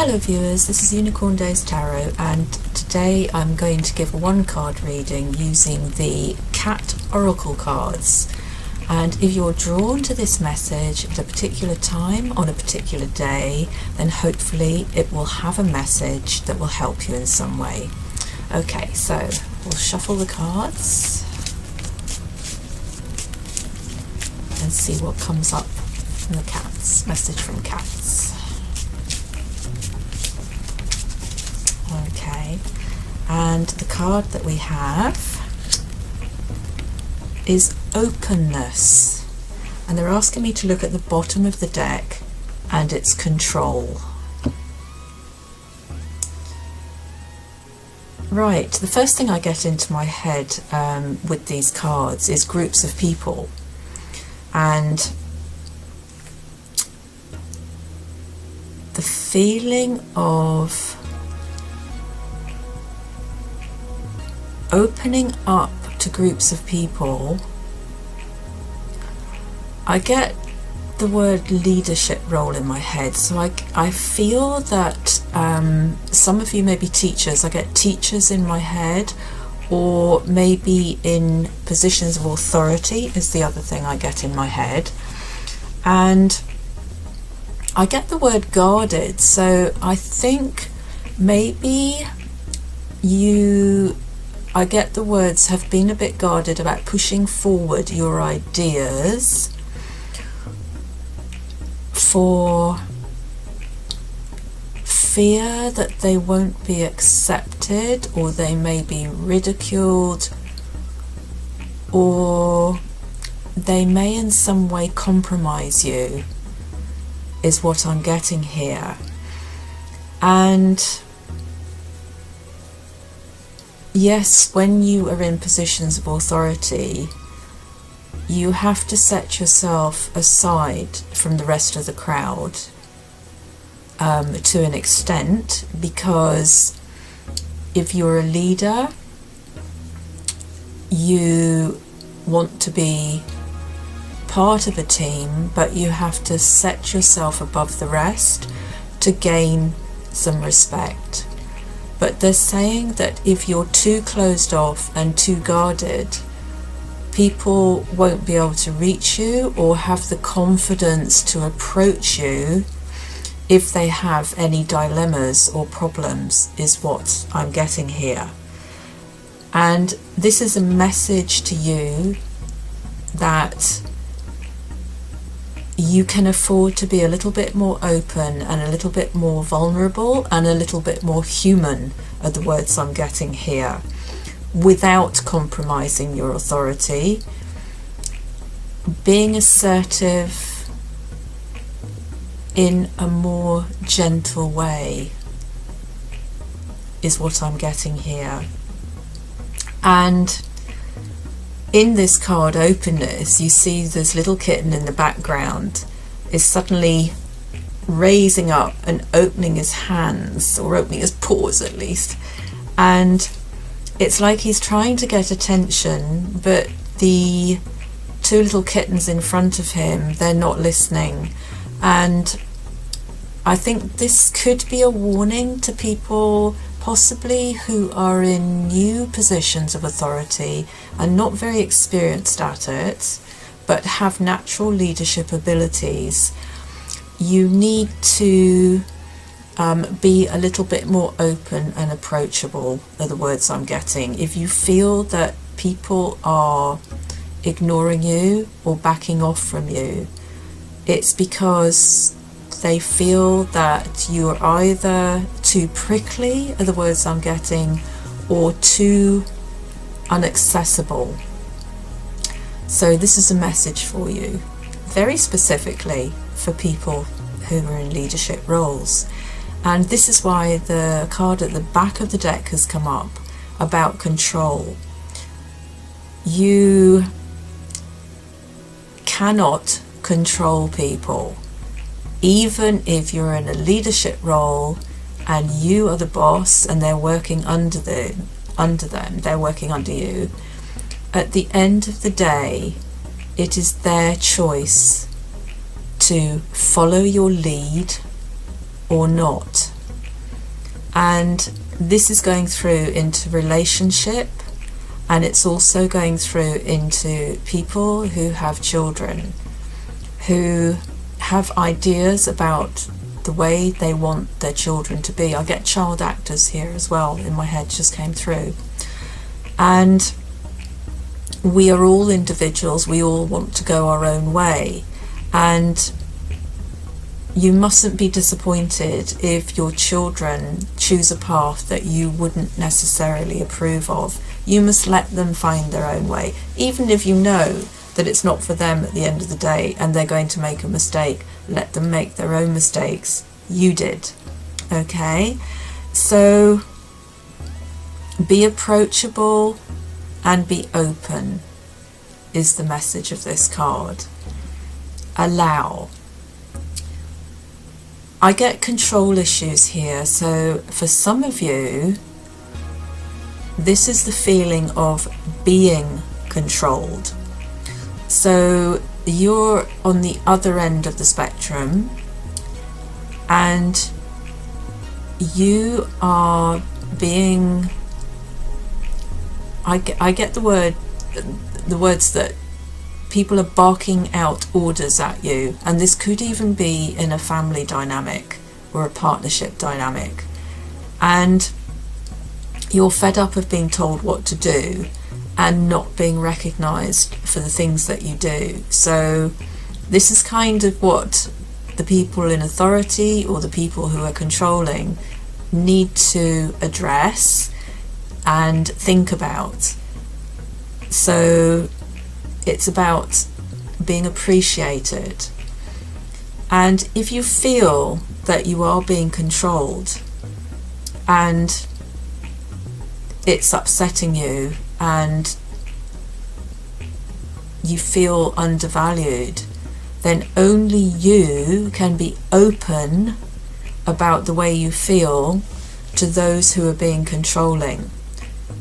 Hello viewers, this is Unicorn Days Tarot, and today I'm going to give a one card reading using the Cat Oracle cards. And if you're drawn to this message at a particular time on a particular day, then hopefully it will have a message that will help you in some way. Okay, so we'll shuffle the cards and see what comes up from the cats. Message from cats. Okay, and the card that we have is openness, and they're asking me to look at the bottom of the deck and it's control. Right, the first thing I get into my head with these cards is groups of people, and the feeling of opening up to groups of people. I get the word leadership role in my head, so I feel that some of you may be teachers. I get teachers in my head, or maybe in positions of authority is the other thing I get in my head. And I get the word guarded, so I think maybe I get the words have been a bit guarded about pushing forward your ideas for fear that they won't be accepted, or they may be ridiculed, or they may in some way compromise you, is what I'm getting here. And yes, when you are in positions of authority, you have to set yourself aside from the rest of the crowd to an extent, because if you're a leader, you want to be part of a team, but you have to set yourself above the rest to gain some respect. But they're saying that if you're too closed off and too guarded, people won't be able to reach you or have the confidence to approach you if they have any dilemmas or problems, is what I'm getting here. And this is a message to you that you can afford to be a little bit more open and a little bit more vulnerable and a little bit more human, are the words I'm getting here, without compromising your authority. Being assertive in a more gentle way is what I'm getting here. And in this card, openness, you see this little kitten in the background is suddenly raising up and opening his hands, or opening his paws at least, and it's like he's trying to get attention, but the two little kittens in front of him, they're not listening. And I think this could be a warning to people possibly who are in new positions of authority and not very experienced at it, but have natural leadership abilities. You need to be a little bit more open and approachable, are the words I'm getting. If you feel that people are ignoring you or backing off from you, it's because they feel that you're either too prickly, are the words I'm getting, or too inaccessible. So this is a message for you, very specifically for people who are in leadership roles. And this is why the card at the back of the deck has come up about control. You cannot control people, even if you're in a leadership role and you are the boss and they're working under them, they're working under you. At the end of the day, it is their choice to follow your lead or not. And this is going through into relationship, and it's also going through into people who have children, who have ideas about the way they want their children to be. I get child actors here as well, in my head just came through. And we are all individuals, we all want to go our own way, and you mustn't be disappointed if your children choose a path that you wouldn't necessarily approve of. You must let them find their own way, even if you know that it's not for them at the end of the day and they're going to make a mistake. Let them make their own mistakes. You did. Okay? So be approachable and be open is the message of this card. Allow. I get control issues here, so for some of you, this is the feeling of being controlled. So you're on the other end of the spectrum, and you are being, I get the words that people are barking out orders at you, and this could even be in a family dynamic or a partnership dynamic, and you're fed up of being told what to do and not being recognized for the things that you do. So this is kind of what the people in authority or the people who are controlling need to address and think about. So it's about being appreciated. And if you feel that you are being controlled and it's upsetting you and you feel undervalued, then only you can be open about the way you feel to those who are being controlling.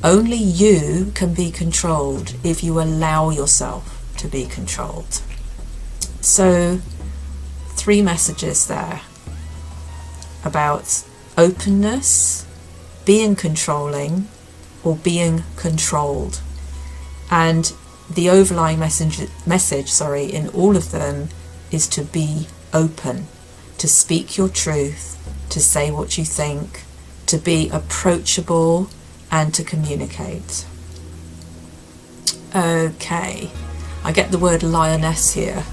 Only you can be controlled if you allow yourself to be controlled. So 3 messages there about openness, being controlling, or being controlled. And the overlying message in all of them is to be open, to speak your truth, to say what you think, to be approachable, and to communicate. Okay, I get the word lioness here,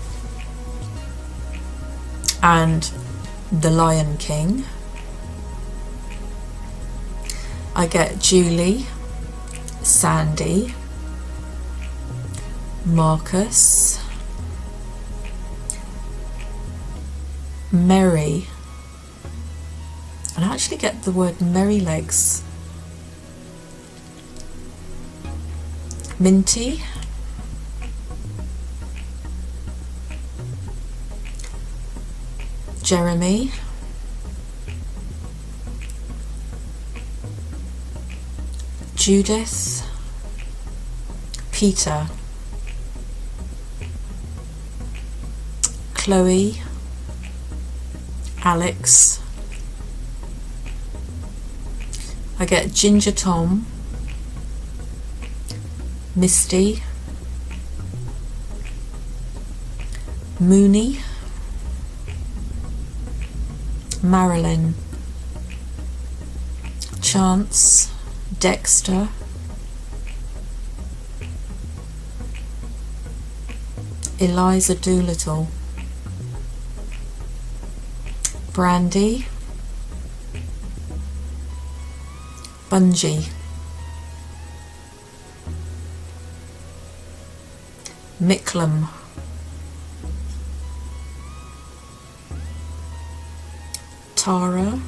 and the Lion King. I get Julie, Sandy, Marcus, Mary, and I actually get the word Merrylegs. Minty, Jeremy, Judith, Peter, Chloe, Alex. I get Ginger Tom, Misty, Mooney, Marilyn, Chance, Dexter, Eliza Doolittle, Brandy, Bungie, Micklem, Tara,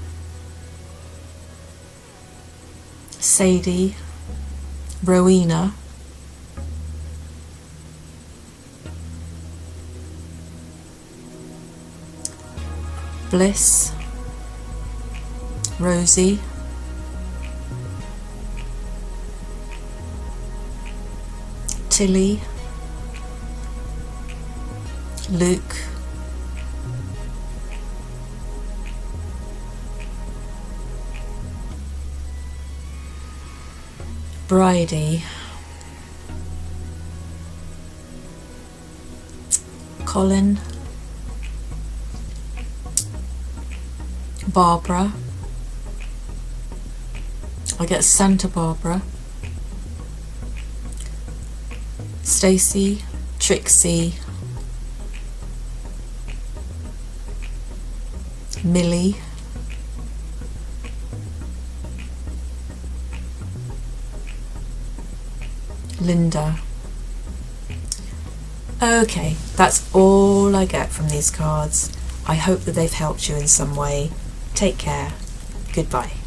Sadie, Rowena, Bliss, Rosie, Tilly, Luke, Bridie, Colin, Barbara, I get Santa Barbara, Stacy, Trixie, Millie, Linda. Okay, that's all I get from these cards. I hope that they've helped you in some way. Take care. Goodbye.